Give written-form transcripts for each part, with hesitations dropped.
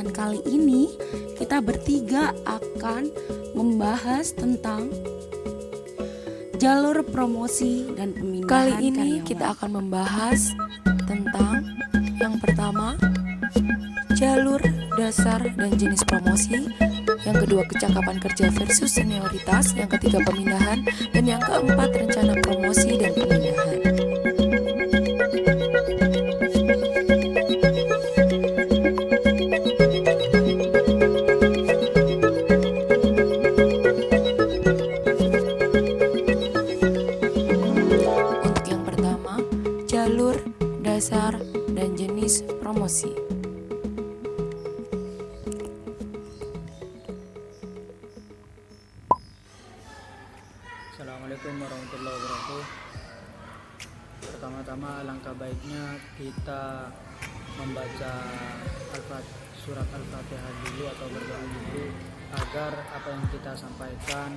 Dan kali ini kita bertiga akan membahas tentang jalur promosi dan pemindahan Kali ini karyawan. kita akan membahas tentang yang pertama, jalur dasar dan jenis promosi, yang kedua kecakapan kerja versus senioritas, yang ketiga pemindahan, dan yang keempat rencana promosi dan pemindahan. Untuk yang pertama, jalur dasar dan jenis promosi. Assalamualaikum warahmatullahi wabarakatuh. Pertama-tama alangkah baiknya kita membaca surat Al-Fatihah dulu atau berdoa dulu agar apa yang kita sampaikan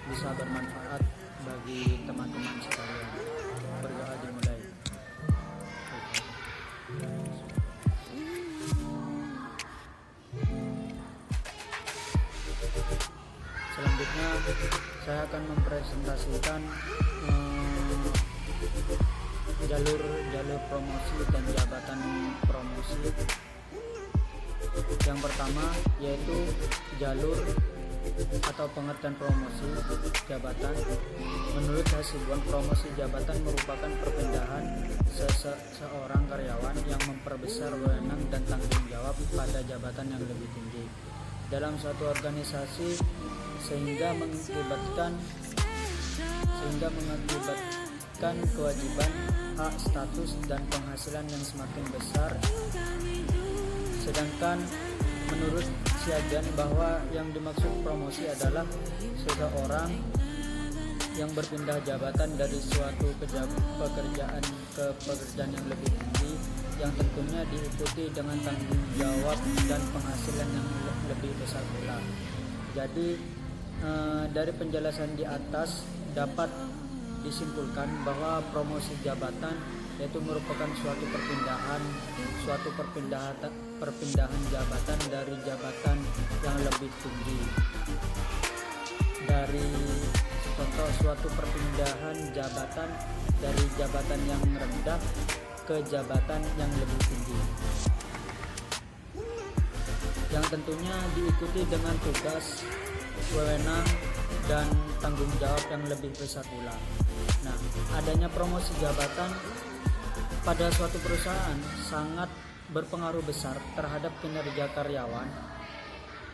bisa bermanfaat bagi teman-teman sekalian. Berdoa dimulai. Selanjutnya saya akan mempresentasikan jalur promosi dan jabatan promosi. Yang pertama yaitu jalur atau pengertian promosi jabatan. Menurut Hasibuan, promosi jabatan merupakan perpindahan seorang karyawan yang memperbesar wewenang dan tanggung jawab pada jabatan yang lebih tinggi dalam suatu organisasi sehingga mengakibatkan kewajiban, hak, status, dan penghasilan yang semakin besar. Sedangkan menurut Siagian bahwa yang dimaksud promosi adalah seseorang yang berpindah jabatan dari suatu pekerjaan ke pekerjaan yang lebih tinggi, yang tentunya diikuti dengan tanggung jawab dan penghasilan yang lebih besar pula. Jadi dari penjelasan di atas dapat disimpulkan bahwa promosi jabatan yaitu merupakan suatu perpindahan jabatan dari jabatan yang lebih tinggi. Dari contoh suatu perpindahan jabatan dari jabatan yang rendah ke jabatan yang lebih tinggi, yang tentunya diikuti dengan tugas, wewenang, dan tanggung jawab yang lebih besar pula. Nah, adanya promosi jabatan pada suatu perusahaan sangat berpengaruh besar terhadap kinerja karyawan,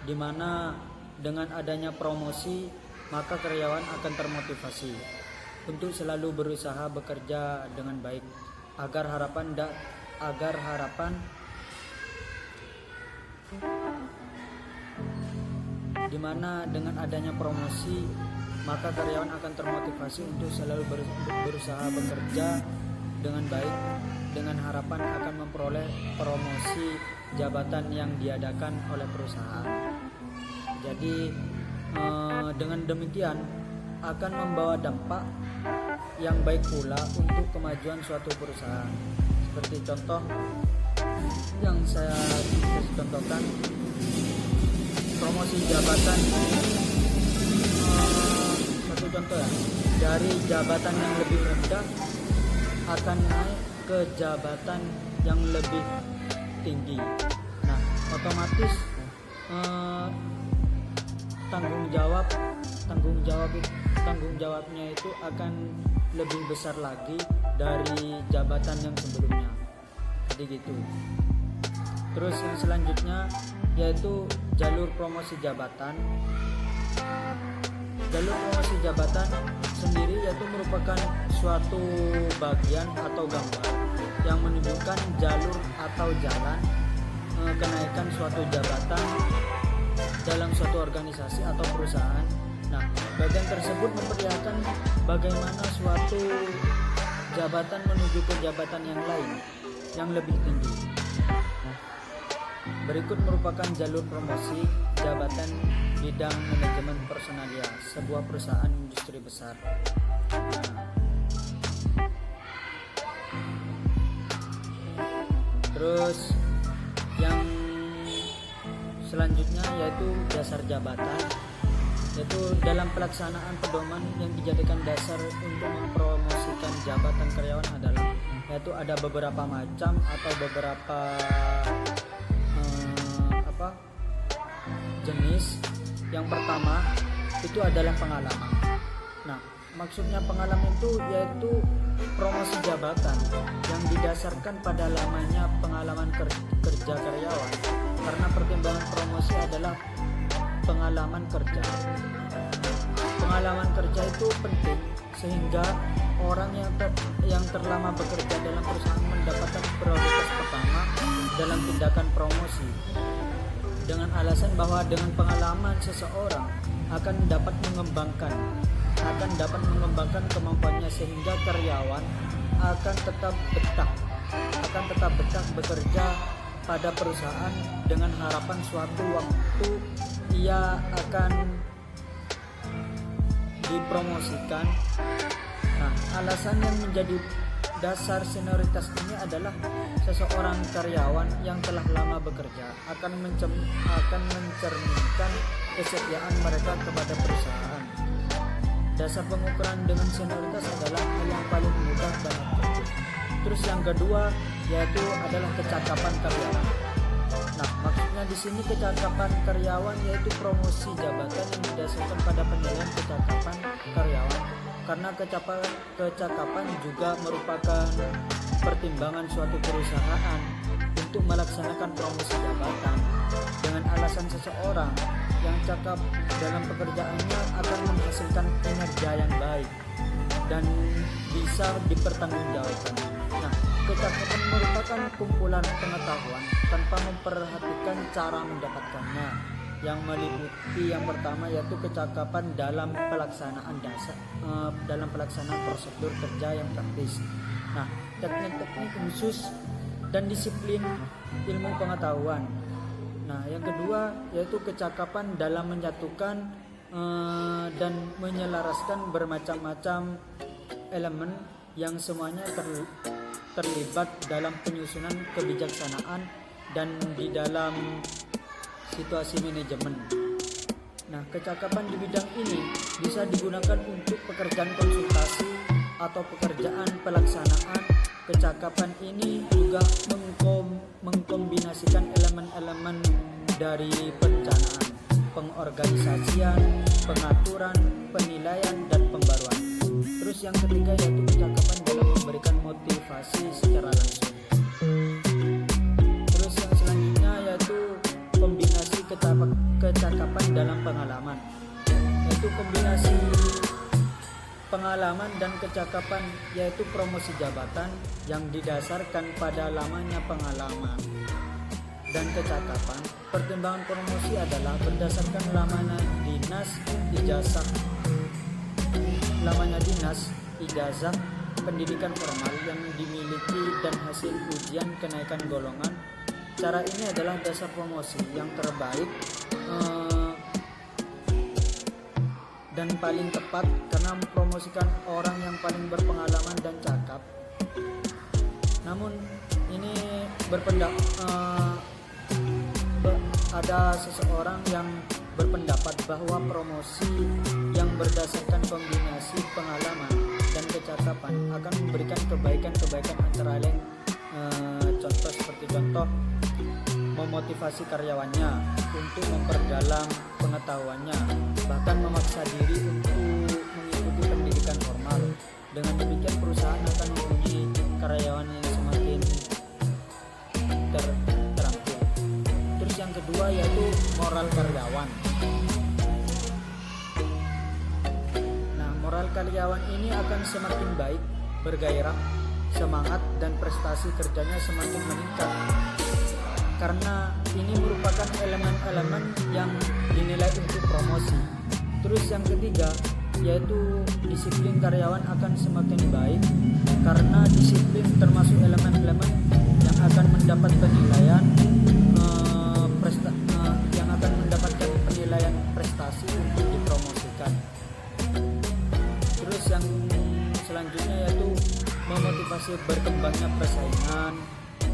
di mana dengan adanya promosi maka karyawan akan termotivasi untuk selalu berusaha bekerja dengan baik agar harapan di mana dengan adanya promosi maka karyawan akan termotivasi untuk selalu berusaha bekerja dengan baik dengan harapan akan memperoleh promosi jabatan yang diadakan oleh perusahaan. Jadi dengan demikian akan membawa dampak yang baik pula untuk kemajuan suatu perusahaan. Seperti contoh yang saya contohkan, promosi jabatan satu contoh ya, dari jabatan yang lebih rendah akan naik ke jabatan yang lebih tinggi. Nah, otomatis tanggung jawabnya itu akan lebih besar lagi dari jabatan yang sebelumnya. Jadi gitu. Terus yang selanjutnya yaitu jalur promosi jabatan. Jalur promosi jabatan sendiri yaitu merupakan suatu bagian atau gambar yang menunjukkan jalur atau jalan kenaikan suatu jabatan dalam suatu organisasi atau perusahaan. Nah, bagian tersebut memperlihatkan bagaimana suatu jabatan menuju ke jabatan yang lain yang lebih tinggi. Berikut merupakan jalur promosi jabatan bidang manajemen personalia sebuah perusahaan industri besar. Terus yang selanjutnya yaitu dasar jabatan, yaitu dalam pelaksanaan pedoman yang dijadikan dasar untuk mempromosikan jabatan karyawan adalah yaitu ada beberapa macam atau beberapa jenis. Yang pertama itu adalah pengalaman. Nah, maksudnya pengalaman itu yaitu promosi jabatan yang didasarkan pada lamanya pengalaman kerja karyawan, karena pertimbangan promosi adalah pengalaman kerja. Pengalaman kerja itu penting sehingga orang yang terlama bekerja dalam perusahaan mendapatkan prioritas pertama dalam tindakan promosi, dengan alasan bahwa dengan pengalaman seseorang akan dapat mengembangkan kemampuannya sehingga karyawan akan tetap betah bekerja pada perusahaan dengan harapan suatu waktu ia akan dipromosikan. Nah, alasan yang menjadi dasar senioritas ini adalah seseorang karyawan yang telah lama bekerja akan mencerminkan kesetiaan mereka kepada perusahaan. Dasar pengukuran dengan senioritas adalah hal yang paling mudah dalam kerja. Terus yang kedua yaitu adalah kecakapan karyawan. Nah, maksudnya di sini kecakapan karyawan yaitu promosi jabatan yang didasarkan pada penilaian kecakapan karyawan, karena kecakapan juga merupakan pertimbangan suatu perusahaan untuk melaksanakan promosi jabatan, dengan alasan seseorang yang cakap dalam pekerjaannya akan menghasilkan kinerja yang baik dan bisa dipertanggungjawabkan. Nah, kecakapan merupakan kumpulan pengetahuan tanpa memperhatikan cara mendapatkannya, yang meliputi yang pertama yaitu kecakapan dalam pelaksanaan prosedur kerja yang praktis. Nah, teknik-teknik khusus dan disiplin ilmu pengetahuan. Nah, yang kedua yaitu kecakapan dalam menyatukan dan menyelaraskan bermacam-macam elemen yang semuanya terlibat dalam penyusunan kebijaksanaan dan di dalam situasi manajemen. Nah, kecakapan di bidang ini bisa digunakan untuk pekerjaan konsultasi atau pekerjaan pelaksanaan. Kecakapan ini juga mengkombinasikan elemen-elemen dari perencanaan, pengorganisasian, pengaturan, penilaian, dan pembaruan. Terus yang ketiga yaitu kecakapan dalam memberikan motivasi secara langsung. Terus yang selanjutnya yaitu kombinasi kecakapan dalam pengalaman, yaitu kombinasi pengalaman dan kecakapan yaitu promosi jabatan yang didasarkan pada lamanya pengalaman dan kecakapan. Pertimbangan promosi adalah berdasarkan lamanya ijazah pendidikan formal yang dimiliki dan hasil ujian kenaikan golongan. Cara ini adalah dasar promosi yang terbaik dan paling tepat karena mempromosikan orang yang paling berpengalaman dan cakap. Namun ini ada seseorang yang berpendapat bahwa promosi yang berdasarkan kombinasi pengalaman dan kecakapan akan memberikan kebaikan antara lain contoh memotivasi karyawannya untuk memperdalam pengetahuannya, bahkan memaksa diri untuk mengikuti pendidikan formal. Dengan demikian perusahaan akan mempunyai karyawan yang semakin terampil. Terus yang kedua yaitu moral karyawan. Nah, moral karyawan ini akan semakin baik, bergairah, semangat, dan prestasi kerjanya semakin meningkat, karena ini merupakan elemen-elemen yang dinilai untuk promosi. Terus yang ketiga yaitu disiplin karyawan akan semakin baik, karena disiplin termasuk elemen-elemen yang akan mendapat penilaian prestasi untuk dipromosikan. Terus yang selanjutnya yaitu memotivasi berkembangnya persaingan,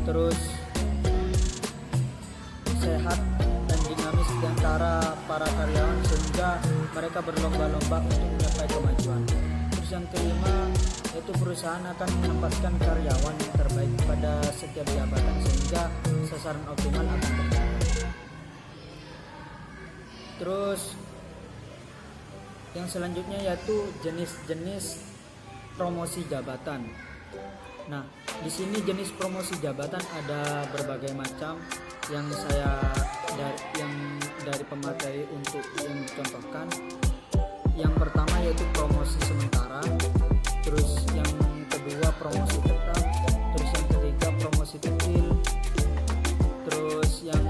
terus sehat dan dinamis para karyawan sehingga mereka berlomba-lomba untuk mencapai kemajuan. Terus yang kelima, yaitu perusahaan akan menempatkan karyawan yang terbaik pada setiap jabatan sehingga sasaran optimal akan tercapai. Terus yang selanjutnya yaitu jenis-jenis promosi jabatan. Nah, di sini jenis promosi jabatan ada berbagai macam yang dari pemateri untuk yang dicontohkan. Yang pertama yaitu promosi sementara, terus yang kedua promosi tetap, terus yang ketiga promosi kecil, terus yang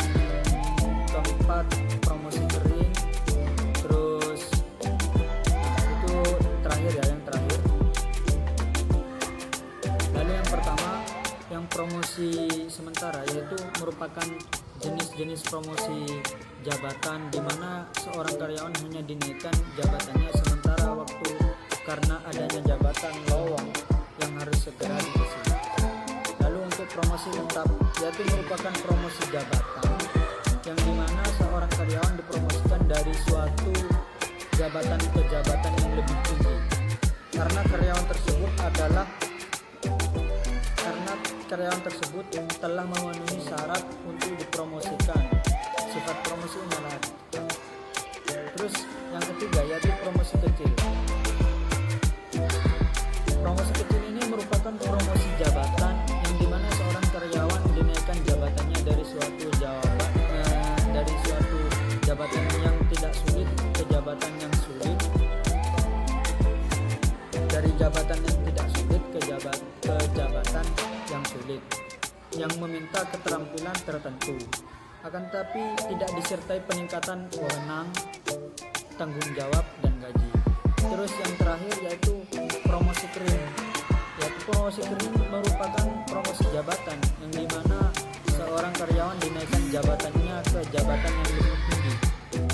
keempat promosi kering, terus itu terakhir ya, yang terakhir. Lalu yang pertama, yang promosi sementara, yaitu merupakan jenis-jenis promosi jabatan di mana seorang karyawan hanya dinaikkan jabatannya sementara waktu karena adanya jabatan lowong yang harus segera diisi. Lalu untuk promosi tetap, yaitu merupakan promosi jabatan yang dimana seorang karyawan dipromosikan dari suatu jabatan ke jabatan yang lebih tinggi karena karyawan tersebut telah memenuhi syarat untuk dipromosikan. Sifat promosi adalah. Terus yang ketiga yaitu promosi kecil. Promosi kecil ini merupakan promosi jabatan yang dimana seorang karyawan dinaikkan jabatannya dari suatu jabatan yang tidak sulit ke jabatan yang sulit, dari jabatan yang tidak sulit ke jabatan yang sulit, yang meminta keterampilan tertentu, akan tetapi tidak disertai peningkatan wewenang, tanggung jawab, dan gaji. Terus yang terakhir yaitu promosi kering. Yaitu promosi kering merupakan promosi jabatan yang dimana seorang karyawan dinaikkan jabatannya ke jabatan yang lebih tinggi,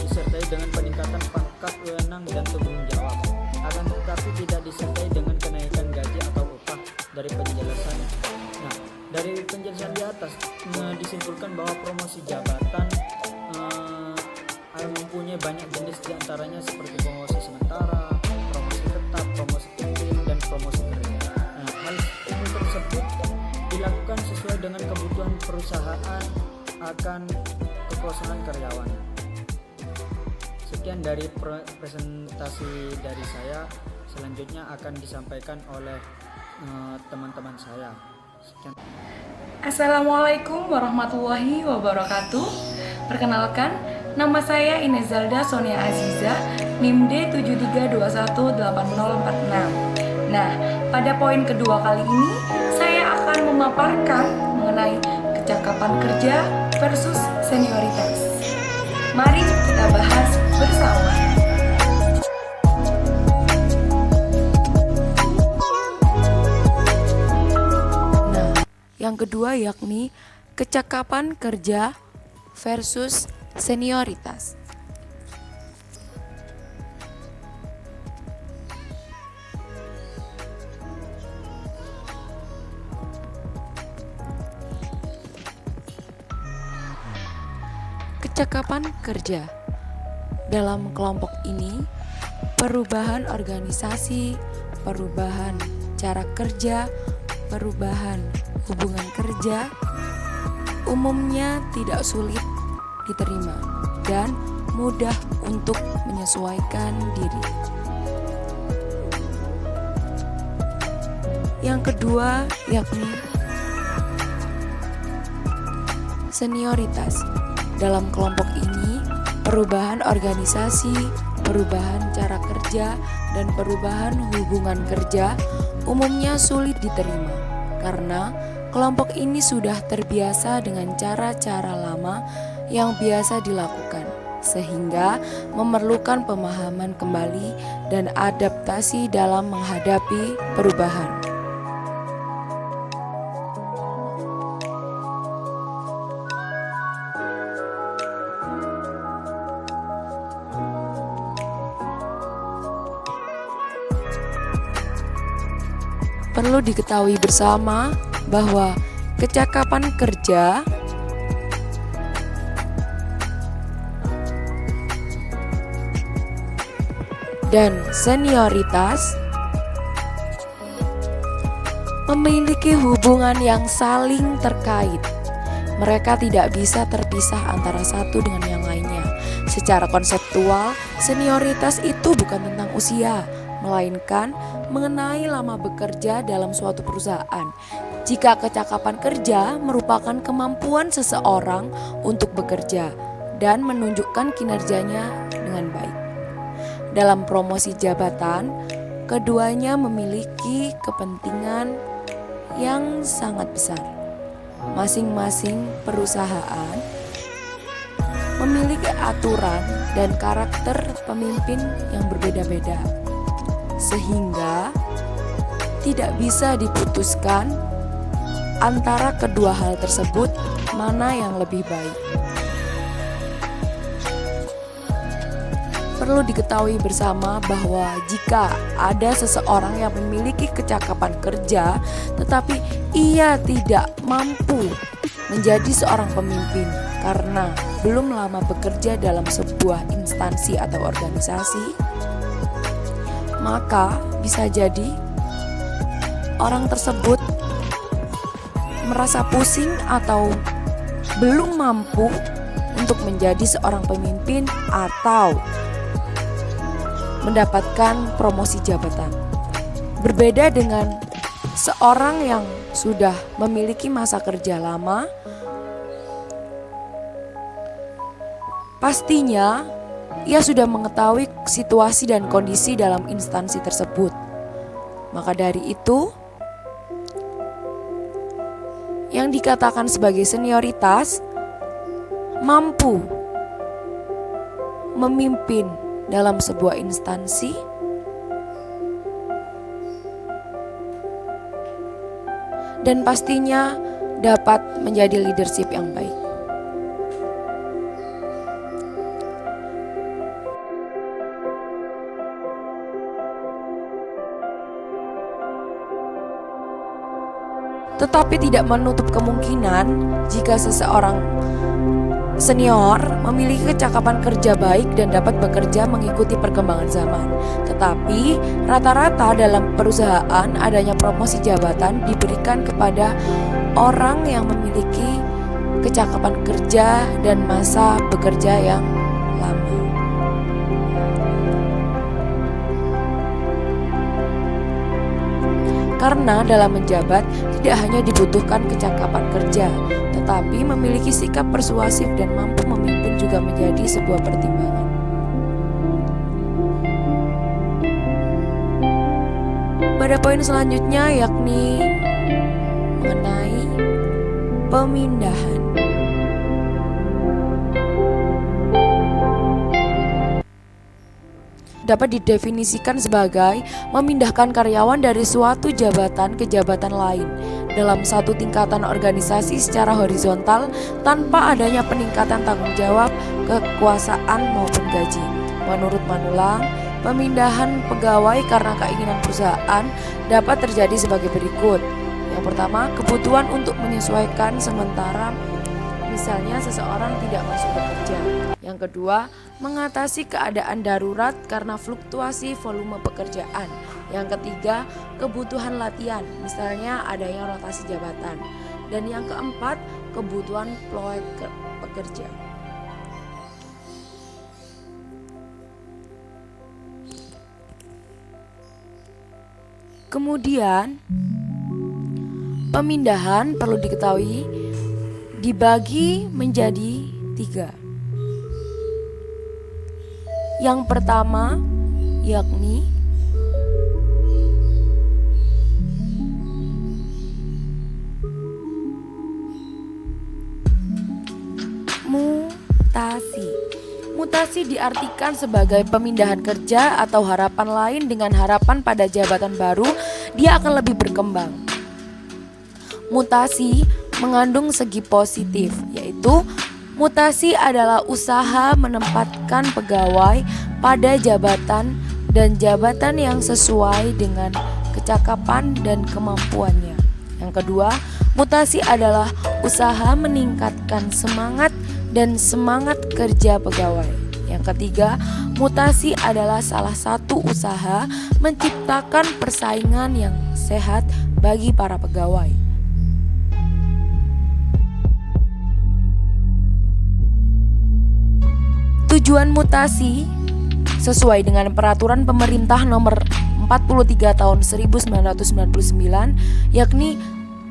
disertai dengan peningkatan pangkat, wewenang, dan tanggung jawab, akan tetapi tidak disertai dengan kenaikan gaji atau upah. Dari penjelasan, nah dari penjelasan di atas disimpulkan bahwa promosi jabatan mempunyai banyak jenis, diantaranya seperti promosi sementara, promosi tetap, promosi kecil, dan promosi kering. Nah, hal ini tersebut dilakukan sesuai dengan kebutuhan perusahaan akan kekosongan karyawan. Sekian dari presentasi dari saya. Selanjutnya akan disampaikan oleh teman-teman saya. Sekian. Assalamualaikum warahmatullahi wabarakatuh. Perkenalkan, nama saya Ines Zalda Sonia Aziza, NIM D72180046. Nah, pada poin kedua kali ini saya akan memaparkan mengenai kecakapan kerja versus senioritas. Mari kita bahas bersama. Yang kedua yakni kecakapan kerja versus senioritas. Kecakapan kerja dalam kelompok ini perubahan organisasi, perubahan cara kerja, perubahan hubungan kerja umumnya tidak sulit diterima dan mudah untuk menyesuaikan diri. Yang kedua yakni senioritas. Dalam kelompok ini, perubahan organisasi, perubahan cara kerja, dan perubahan hubungan kerja umumnya sulit diterima karena kelompok ini sudah terbiasa dengan cara-cara lama yang biasa dilakukan, sehingga memerlukan pemahaman kembali dan adaptasi dalam menghadapi perubahan. Perlu diketahui bersama bahwa kecakapan kerja dan senioritas memiliki hubungan yang saling terkait. Mereka tidak bisa terpisah antara satu dengan yang lainnya. Secara konseptual, senioritas itu bukan tentang usia, melainkan mengenai lama bekerja dalam suatu perusahaan. Jika kecakapan kerja merupakan kemampuan seseorang untuk bekerja dan menunjukkan kinerjanya dengan baik. Dalam promosi jabatan, keduanya memiliki kepentingan yang sangat besar. Masing-masing perusahaan memiliki aturan dan karakter pemimpin yang berbeda-beda, sehingga tidak bisa diputuskan antara kedua hal tersebut mana yang lebih baik. Perlu diketahui bersama bahwa jika ada seseorang yang memiliki kecakapan kerja tetapi ia tidak mampu menjadi seorang pemimpin karena belum lama bekerja dalam sebuah instansi atau organisasi, maka bisa jadi orang tersebut merasa pusing atau belum mampu untuk menjadi seorang pemimpin atau mendapatkan promosi jabatan. Berbeda dengan seorang yang sudah memiliki masa kerja lama, pastinya ia sudah mengetahui situasi dan kondisi dalam instansi tersebut. Maka dari itu, yang dikatakan sebagai senioritas mampu memimpin dalam sebuah instansi dan pastinya dapat menjadi leadership yang baik. Tetapi tidak menutup kemungkinan jika seseorang senior memiliki kecakapan kerja baik dan dapat bekerja mengikuti perkembangan zaman. Tetapi rata-rata dalam perusahaan adanya promosi jabatan diberikan kepada orang yang memiliki kecakapan kerja dan masa bekerja yang lama. Karena dalam menjabat tidak hanya dibutuhkan kecakapan kerja, tetapi memiliki sikap persuasif dan mampu memimpin juga menjadi sebuah pertimbangan. Pada poin selanjutnya yakni mengenai pemindahan. Dapat didefinisikan sebagai memindahkan karyawan dari suatu jabatan ke jabatan lain dalam satu tingkatan organisasi secara horizontal tanpa adanya peningkatan tanggung jawab, kekuasaan maupun gaji. Menurut Manulang, pemindahan pegawai karena keinginan perusahaan dapat terjadi sebagai berikut. Yang pertama, kebutuhan untuk menyesuaikan sementara, misalnya seseorang tidak masuk bekerja. Yang kedua, mengatasi keadaan darurat karena fluktuasi volume pekerjaan. Yang ketiga, kebutuhan latihan, misalnya adanya rotasi jabatan. Dan yang keempat, kebutuhan proyek pekerja. Kemudian, pemindahan perlu diketahui dibagi menjadi 3. Yang pertama yakni mutasi. Mutasi diartikan sebagai pemindahan kerja atau harapan lain dengan harapan pada jabatan baru dia akan lebih berkembang. Mutasi mengandung segi positif, yaitu mutasi adalah usaha menempatkan pegawai pada jabatan dan jabatan yang sesuai dengan kecakapan dan kemampuannya. Yang kedua, mutasi adalah usaha meningkatkan semangat dan semangat kerja pegawai. Yang ketiga, mutasi adalah salah satu usaha menciptakan persaingan yang sehat bagi para pegawai. Tujuan mutasi sesuai dengan peraturan pemerintah nomor 43 tahun 1999, yakni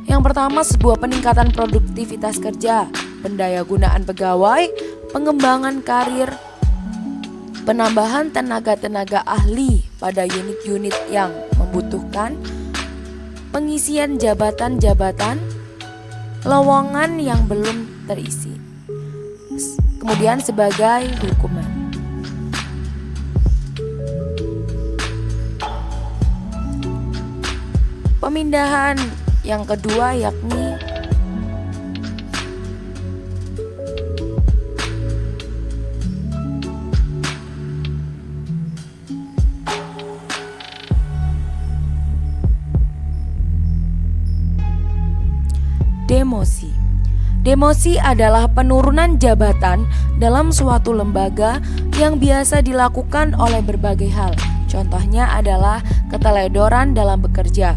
yang pertama, sebuah peningkatan produktivitas kerja, pendayagunaan pegawai, pengembangan karir, penambahan tenaga-tenaga ahli pada unit-unit yang membutuhkan, pengisian jabatan-jabatan, lowongan yang belum terisi. Kemudian sebagai hukuman. Pemindahan yang kedua yakni demosi. Demosi adalah penurunan jabatan dalam suatu lembaga yang biasa dilakukan oleh berbagai hal. Contohnya adalah keteledoran dalam bekerja.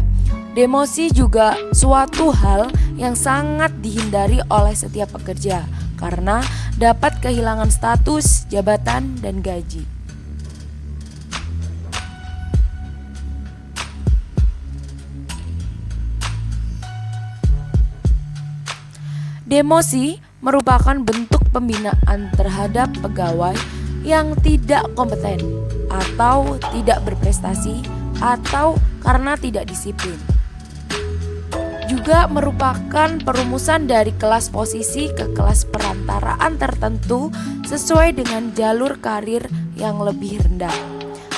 Demosi juga suatu hal yang sangat dihindari oleh setiap pekerja karena dapat kehilangan status, jabatan, dan gaji. Demosi merupakan bentuk pembinaan terhadap pegawai yang tidak kompeten atau tidak berprestasi atau karena tidak disiplin. Juga merupakan perumusan dari kelas posisi ke kelas perantaraan tertentu sesuai dengan jalur karir yang lebih rendah,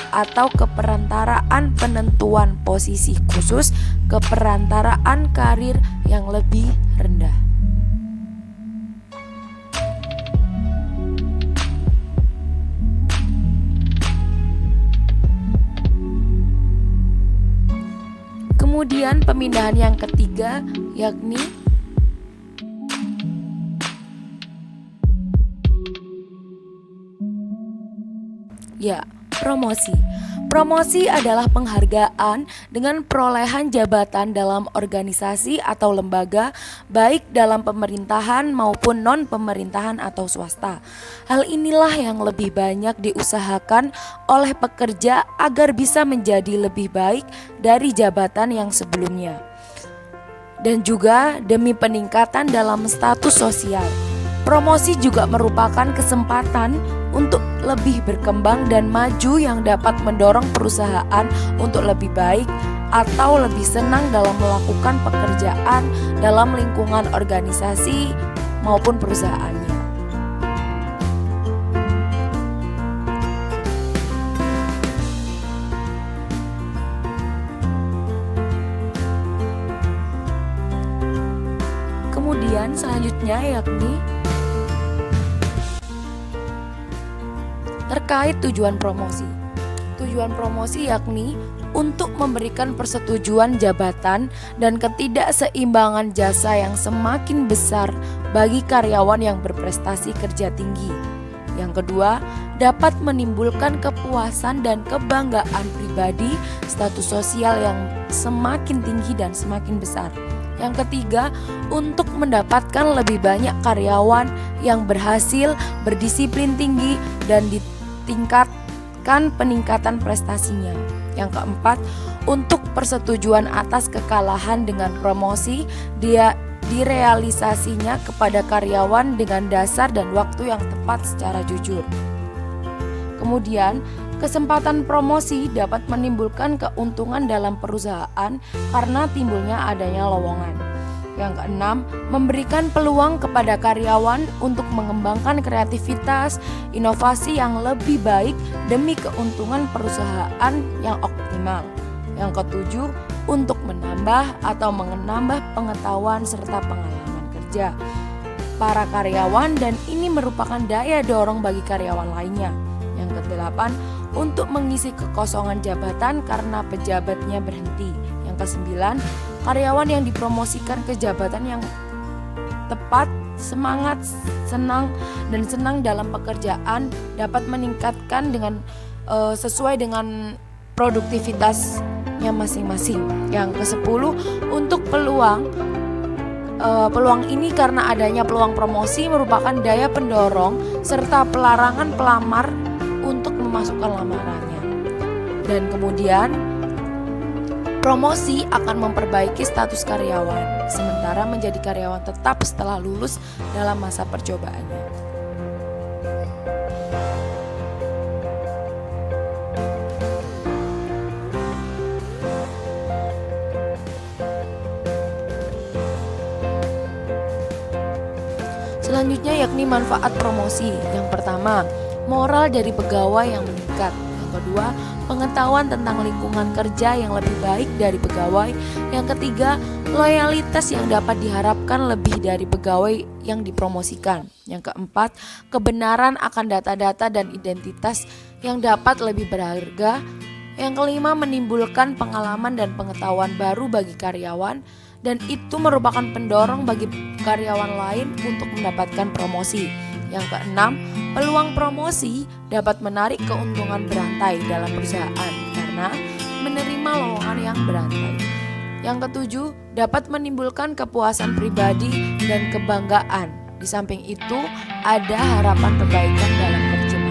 atau keperantaraan penentuan posisi khusus ke perantaraan karir yang lebih rendah. Kemudian pemindahan yang ketiga yakni promosi. Promosi adalah penghargaan dengan perolehan jabatan dalam organisasi atau lembaga, baik dalam pemerintahan maupun non-pemerintahan atau swasta. Hal inilah yang lebih banyak diusahakan oleh pekerja agar bisa menjadi lebih baik dari jabatan yang sebelumnya. Dan juga demi peningkatan dalam status sosial. Promosi juga merupakan kesempatan untuk lebih berkembang dan maju yang dapat mendorong perusahaan untuk lebih baik atau lebih senang dalam melakukan pekerjaan dalam lingkungan organisasi maupun perusahaannya. Kemudian selanjutnya yakni terkait tujuan promosi. Tujuan promosi yakni untuk memberikan persetujuan jabatan dan ketidakseimbangan jasa yang semakin besar bagi karyawan yang berprestasi kerja tinggi. Yang kedua, dapat menimbulkan kepuasan dan kebanggaan pribadi, status sosial yang semakin tinggi dan semakin besar. Yang ketiga, untuk mendapatkan lebih banyak karyawan yang berhasil, berdisiplin tinggi, dan ditingkatkan peningkatan prestasinya. Yang keempat, untuk persetujuan atas kekalahan dengan promosi, dia direalisasinya kepada karyawan dengan dasar dan waktu yang tepat secara jujur. Kemudian, kesempatan promosi dapat menimbulkan keuntungan dalam perusahaan karena timbulnya adanya lowongan. Yang keenam, memberikan peluang kepada karyawan untuk mengembangkan kreativitas, inovasi yang lebih baik demi keuntungan perusahaan yang optimal. Yang ketujuh, untuk menambah atau menambah pengetahuan serta pengalaman kerja para karyawan, dan ini merupakan daya dorong bagi karyawan lainnya. Yang kedelapan, untuk mengisi kekosongan jabatan karena pejabatnya berhenti. Yang kesembilan, karyawan yang dipromosikan ke jabatan yang tepat semangat, senang dalam pekerjaan, dapat meningkatkan dengan sesuai dengan produktivitasnya masing-masing. Yang ke-10, untuk peluang ini karena adanya peluang promosi merupakan daya pendorong serta pelarangan pelamar untuk memasukkan lamarannya. Dan kemudian promosi akan memperbaiki status karyawan, sementara menjadi karyawan tetap setelah lulus dalam masa percobaannya. Selanjutnya yakni manfaat promosi. Yang pertama, moral dari pegawai yang meningkat. Yang kedua, pengetahuan tentang lingkungan kerja yang lebih baik dari pegawai. Yang ketiga, loyalitas yang dapat diharapkan lebih dari pegawai yang dipromosikan. Yang keempat, kebenaran akan data-data dan identitas yang dapat lebih berharga. Yang kelima, menimbulkan pengalaman dan pengetahuan baru bagi karyawan, dan itu merupakan pendorong bagi karyawan lain untuk mendapatkan promosi. Yang keenam, peluang promosi dapat menarik keuntungan berantai dalam perusahaan karena menerima lowongan yang berantai. Yang ketujuh, dapat menimbulkan kepuasan pribadi dan kebanggaan. Di samping itu, ada harapan perbaikan dalam perjemahan.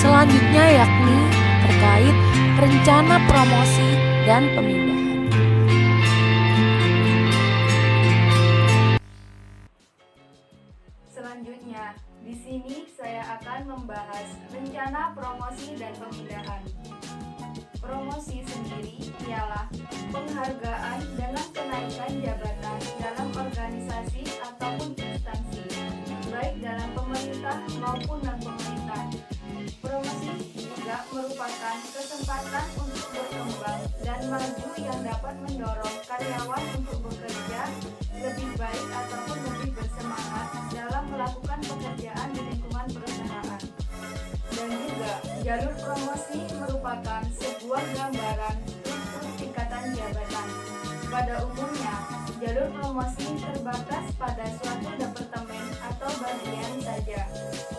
Selanjutnya yakni terkait rencana promosi dan pemindahan. Selanjutnya, di sini saya akan membahas rencana promosi dan pemindahan. Promosi sendiri ialah penghargaan dalam kenaikan jabatan dalam organisasi ataupun instansi, baik dalam pemerintah maupun non-pemerintah. Promosi juga merupakan kesempatan untuk berkembang dan maju yang dapat mendorong karyawan untuk bekerja lebih baik ataupun lebih bersemangat dalam melakukan pekerjaan di lingkungan perusahaan. Dan juga jalur promosi merupakan sebuah gambaran struktur tingkatan jabatan. Pada umumnya, jalur promosi terbatas pada suatu departemen atau bagian saja.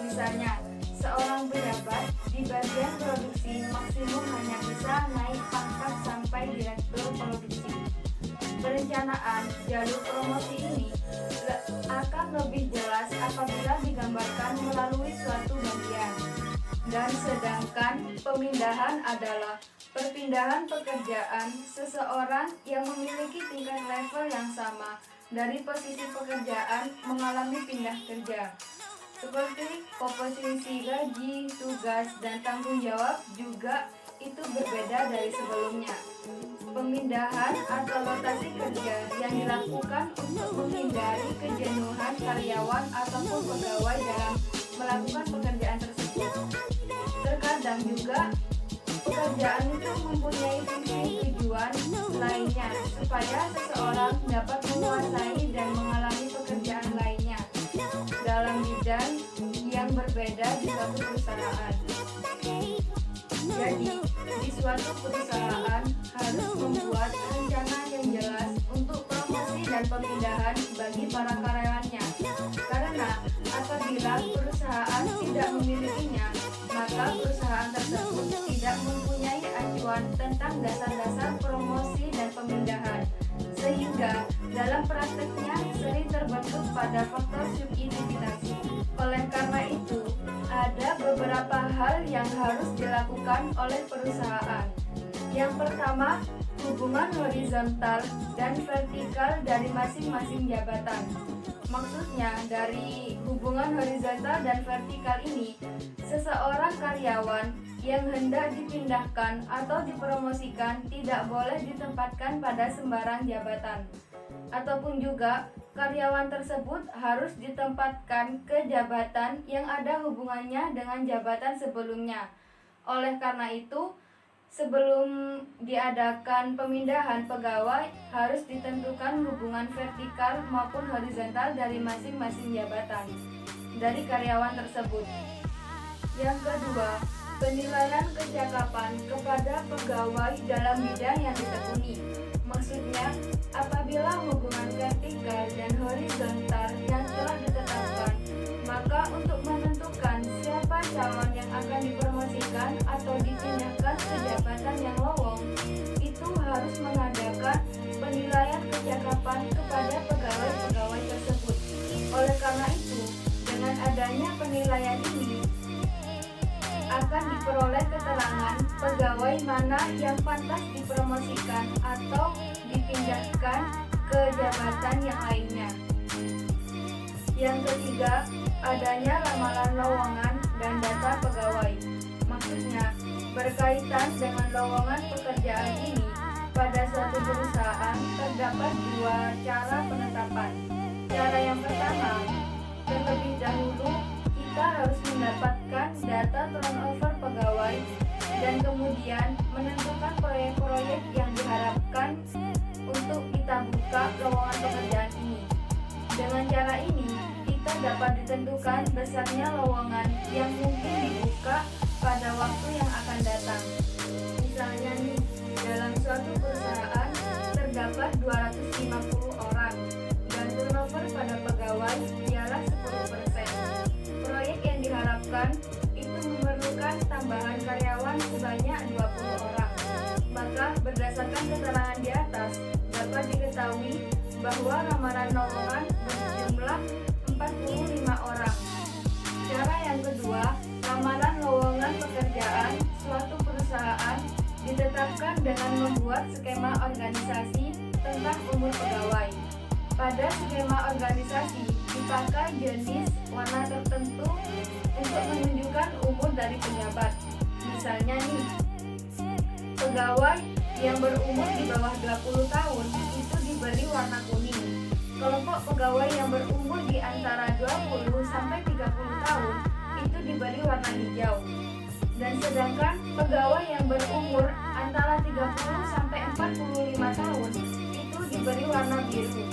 Misalnya, seorang pejabat di bagian produksi maksimum hanya bisa naik pangkat sampai direktur produksi. Perencanaan jalur promosi ini akan lebih jelas apabila digambarkan melalui suatu bagian. Dan sedangkan pemindahan adalah perpindahan pekerjaan seseorang yang memiliki tingkat level yang sama dari posisi pekerjaan mengalami pindah kerja. Seperti komposisi gaji, tugas, dan tanggung jawab juga itu berbeda dari sebelumnya. Pemindahan atau rotasi kerja yang dilakukan untuk menghindari kejenuhan karyawan ataupun pegawai dalam melakukan pekerjaan tersebut. Terkadang juga pekerjaan itu mempunyai visi tujuan lainnya supaya seseorang dapat menguasai dan mengalami pekerjaan lainnya dalam bidang yang berbeda di suatu perusahaan. Jadi, di suatu perusahaan harus membuat rencana yang jelas untuk promosi dan pemindahan bagi para karyawannya. Karena apabila perusahaan tidak memilikinya, maka perusahaan tersebut tidak mempunyai acuan tentang dasar-dasar promosi dan pemindahan. Sehingga dalam prakteknya sering terbentuk pada faktor subjektivitas. Oleh karena itu, ada beberapa hal yang harus dilakukan oleh perusahaan. Yang pertama, hubungan horizontal dan vertikal dari masing-masing jabatan. Maksudnya, dari hubungan horizontal dan vertikal ini, seseorang karyawan yang hendak dipindahkan atau dipromosikan tidak boleh ditempatkan pada sembarang jabatan. Ataupun juga, karyawan tersebut harus ditempatkan ke jabatan yang ada hubungannya dengan jabatan sebelumnya. Oleh karena itu, sebelum diadakan pemindahan pegawai, harus ditentukan hubungan vertikal maupun horizontal dari masing-masing jabatan dari karyawan tersebut. Yang kedua, penilaian kecakapan kepada pegawai dalam bidang yang ditekuni. Maksudnya, apabila hubungan vertikal dan horizontal yang telah ditetapkan, maka untuk menentukan siapa calon yang akan dipromosikan atau dipindahkan ke jabatan yang lowong, itu harus mengadakan penilaian kecakapan kepada pegawai-pegawai tersebut. Oleh karena itu, dengan adanya penilaian ini, akan diperoleh keterangan pegawai mana yang pantas dipromosikan atau dipindahkan ke jabatan yang lainnya. Yang ketiga, adanya ramalan lowongan dan data pegawai. Maksudnya, berkaitan dengan lowongan pekerjaan ini, pada suatu perusahaan terdapat dua cara penetapan. Cara yang pertama, terlebih dahulu kita harus mendapatkan data turnover pegawai dan kemudian menentukan proyek-proyek yang diharapkan untuk kita buka lowongan pekerjaan ini. Dengan cara ini, kita dapat ditentukan besarnya lowongan yang mungkin dibuka pada waktu yang akan datang. Misalnya nih, dalam suatu perusahaan terdapat 250 orang dan turnover pada pegawai ialah 10%. Proyek yang diharapkan itu memerlukan tambahan karyawan sebanyak 20 orang. Maka berdasarkan keterangan di atas dapat diketahui bahwa ramalan lowongan berjumlah 45 orang. Cara yang kedua, ramalan lowongan pekerjaan suatu perusahaan ditetapkan dengan membuat skema organisasi tentang umur pegawai. Pada skema organisasi dipakai jenis warna tertentu untuk menunjukkan umur dari pejabat. Misalnya nih, pegawai yang berumur di bawah 20 tahun itu diberi warna kuning. Kelompok pegawai yang berumur di antara 20 sampai 30 tahun itu diberi warna hijau. Dan sedangkan pegawai yang berumur antara 30 sampai 45 tahun itu diberi warna biru.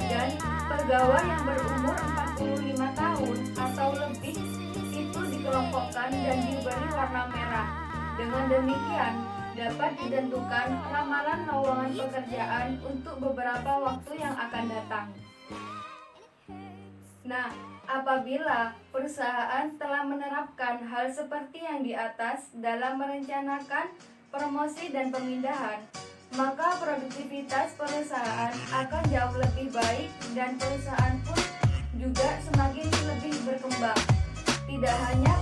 Dan pegawai yang berumur 45 tahun atau lebih itu dikelompokkan dan diberi warna merah. Dengan demikian, dapat ditentukan ramalan lowongan pekerjaan untuk beberapa waktu yang akan datang. Nah, apabila perusahaan telah menerapkan hal seperti yang di atas dalam merencanakan promosi dan pemindahan, maka produktivitas perusahaan akan jauh lebih baik dan perusahaan pun juga semakin lebih berkembang. Tidak hanya